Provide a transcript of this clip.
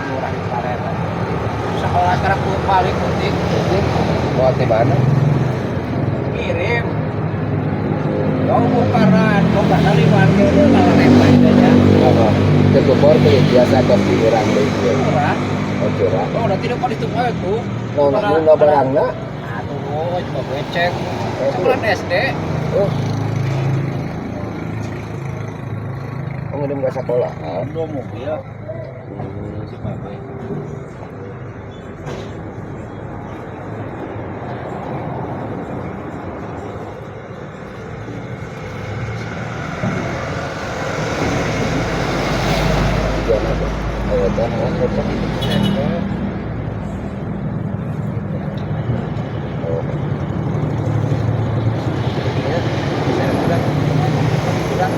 Murah di Palembang. Sekolah sekarang paling penting Mau di mana? kirim. Kau bukan dari warga itu kalau nempel aja. Apa? Kebor tuh biasa kos di orang itu. Murah. Oh curang. Oh udah tidak kau ditunggu itu. No barangna. Aduh, coba gue cek. Sekolah SD. Oh. Ngirim ke sekolah. Dua mobil. Si Babe. Tujuan apa? Ayo tangan apa? Oh. Sudah.